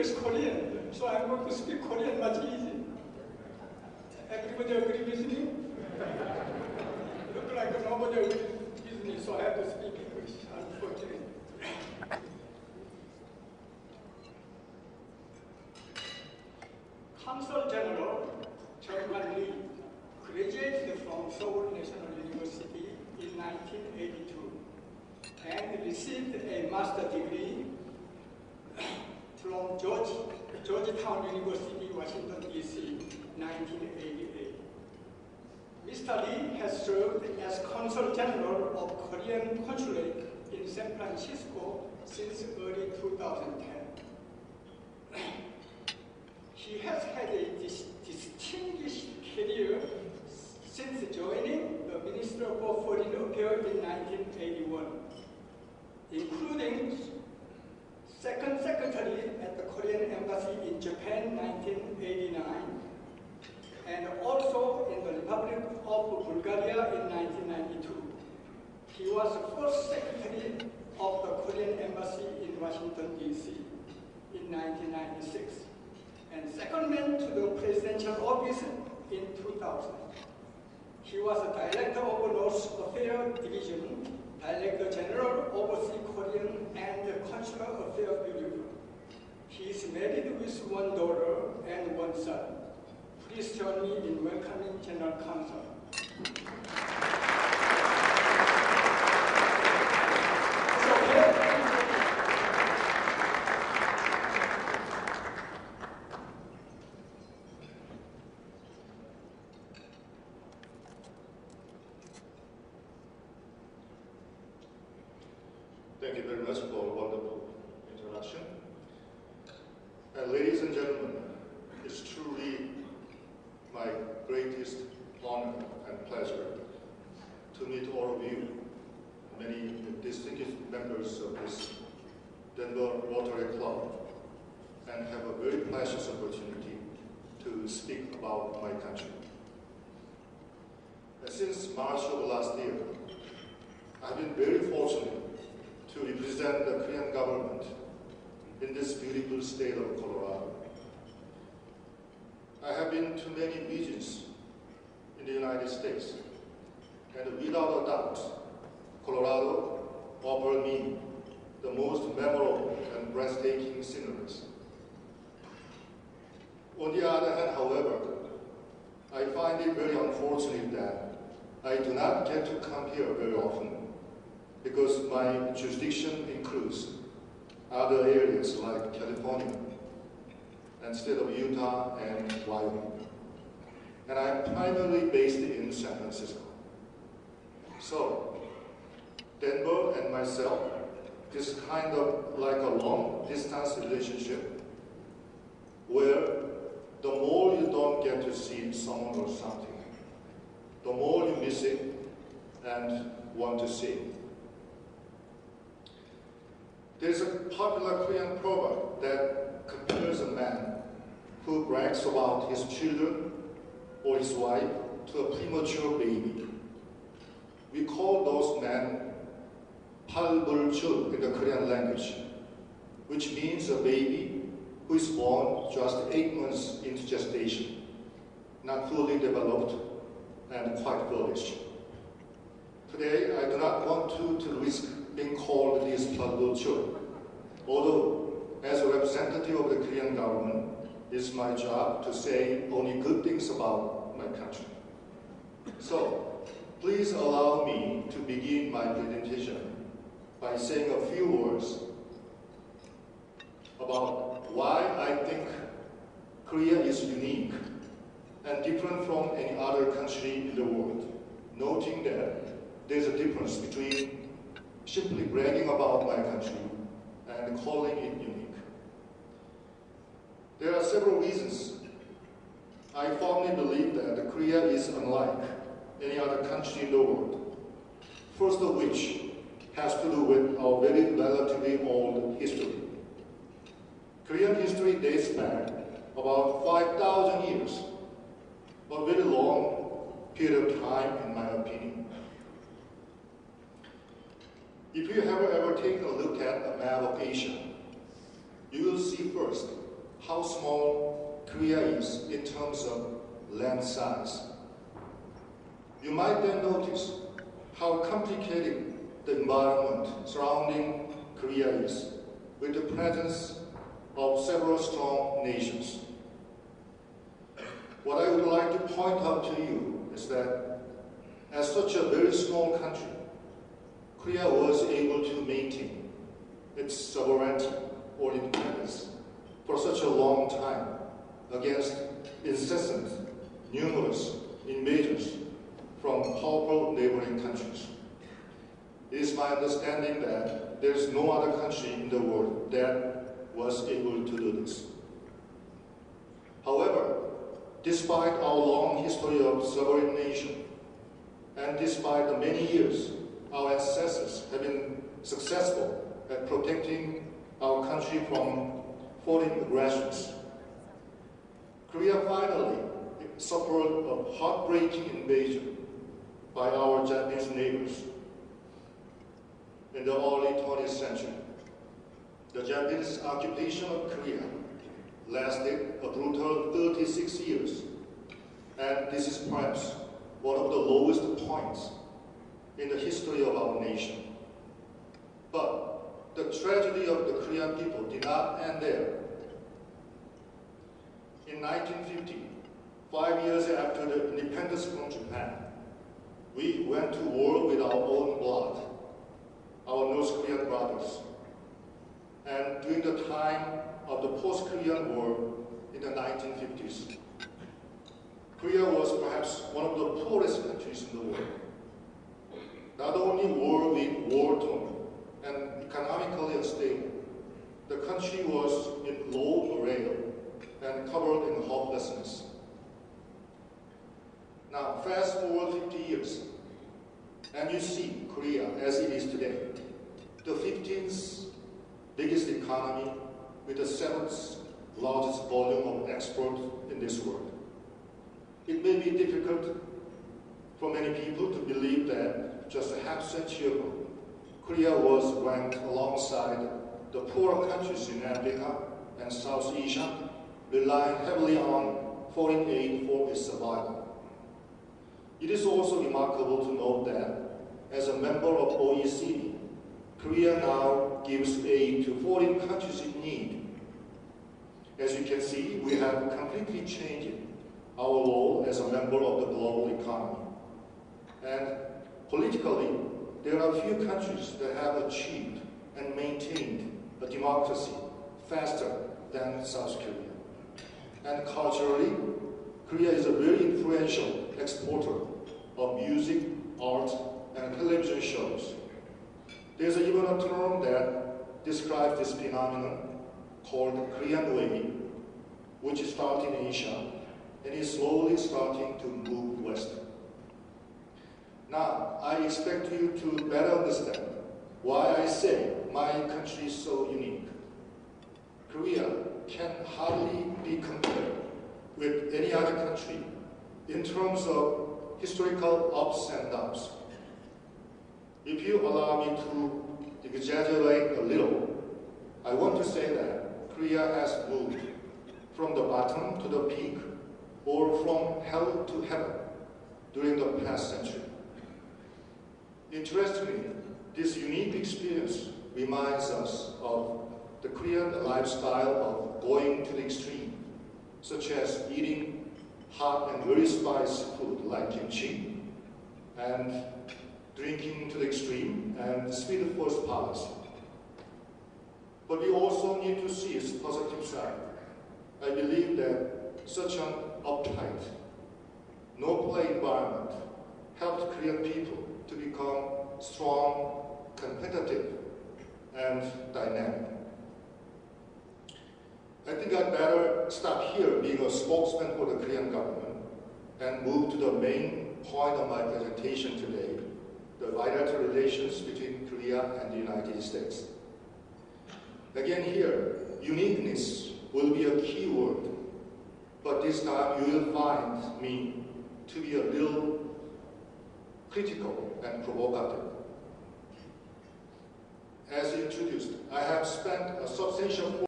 is Korean, so I'm going to speak Korean much easy. Everybody agree with me? Look like nobody agrees with me, so I have to speak English, unfortunately. Consul General Jeong-Guan graduated from Seoul National University in 1982 and received a master's degree from Georgetown University, Washington, D.C., 1988. Mr. Lee has served as Consul General of Korean Consulate in San Francisco since early 2010. He has had a distinguished career since joining the Ministry of Foreign Affairs in 1981, including Second Secretary at the Korean Embassy in Japan 1989, and also in the Republic of Bulgaria in 1992. He was the first Secretary of the Korean Embassy in Washington, D.C. in 1996, and second man to the presidential office in 2000. He was a Director of North Affairs Division, Director General, Overseas Korean and Consular Affairs Bureau. He is married with one daughter and one son. Please join me in welcoming General Consul. Thank you very much for a wonderful introduction. Ladies and gentlemen, it's truly my greatest honor and pleasure to meet all of you, many distinguished members of this Denver Rotary Club, and have a very precious opportunity to speak about my country. Since March of last year, I've been very fortunate to represent the Korean government in this beautiful state of Colorado. I have been to many regions in the United States, and without a doubt, Colorado offered me the most memorable and breathtaking sceneries. On the other hand, however, I find it very unfortunate that I do not get to come here very often, because my jurisdiction includes other areas like California and state of Utah and Wyoming. And I'm primarily based in San Francisco. So, Denver and myself is kind of like a long-distance relationship where the more you don't get to see someone or something, the more you miss it and want to see it. There's a popular Korean proverb that compares a man who brags about his children or his wife to a premature baby. We call those men 팔불출 in the Korean language, which means a baby who is born just 8 months into gestation, not fully developed and quite foolish. Today, I do not want to risk being called this 팔불출, although as a representative of the Korean government, it's my job to say only good things about my country. So, please allow me to begin my presentation by saying a few words about why I think Korea is unique and different from any other country in the world, noting that there's a difference between simply bragging about my country and calling it unique. There are several reasons I firmly believe that Korea is unlike any other country in the world, first of which has to do with our very relatively old history. Korean history dates back about 5,000 years, a very long period of time in my opinion. If you have ever taken a look at a map of Asia, you will see first how small Korea is in terms of land size. You might then notice how complicated the environment surrounding Korea is, with the presence of several strong nations. What I would like to point out to you is that as such a very small country, Korea was able to maintain its sovereignty or independence for such a long time against incessant, numerous invasions from powerful neighboring countries. It is my understanding that there is no other country in the world that was able to do this. However, despite our long history of subordination, and despite the many years our ancestors have been successful at protecting our country from foreign aggressions, Korea finally suffered a heartbreaking invasion by our Japanese neighbors in the early 20th century. The Japanese occupation of Korea lasted a brutal 36 years, and this is perhaps one of the lowest points in the history of our nation. But the tragedy of the Korean people did not end there. In 1950, 5 years after the independence from Japan, we went to war with our own blood, our North Korean brothers. And during the time of the post-Korean War in the 1950s, Korea was perhaps one of the poorest countries in the world. Not only war-torn and economically unstable, the country was in low morale and covered in hopelessness. Now, fast forward 50 years, and you see Korea as it is today, the 15th biggest economy with the 7th largest volume of export in this world. It may be difficult for many people to believe that just a half century ago, Korea was ranked alongside the poorer countries in Africa and South Asia, relying heavily on foreign aid for its survival. It is also remarkable to note that, as a member of OECD, Korea now gives aid to foreign countries in need. As you can see, we have completely changed our role as a member of the global economy. And politically, there are few countries that have achieved and maintained a democracy faster than South Korea. And culturally, Korea is a very influential exporter of music, art, and television shows. There's even a term that describes this phenomenon called Korean Wave, which started in Asia and is slowly starting to move west. Now, I expect you to better understand why I say my country is so unique. Korea can hardly be compared with any other country in terms of historical ups and downs. If you allow me to exaggerate a little, I want to say that Korea has moved from the bottom to the peak, or from hell to heaven during the past century. Interestingly, this unique experience reminds us of the Korean lifestyle of going to the extreme, such as eating hot and very spicy food like kimchi, and drinking to the extreme, and speed first policy. But we also need to see its positive side. I believe that such an uptight, no-play environment helped Korean people to become strong, competitive, and dynamic. I think I'd better stop here being a spokesman for the Korean government and move to the main point of my presentation today, the bilateral relations between Korea and the United States. Again here, uniqueness will be a key word, but this time you will find me to be a little critical and provocative. As introduced, I have spent a substantial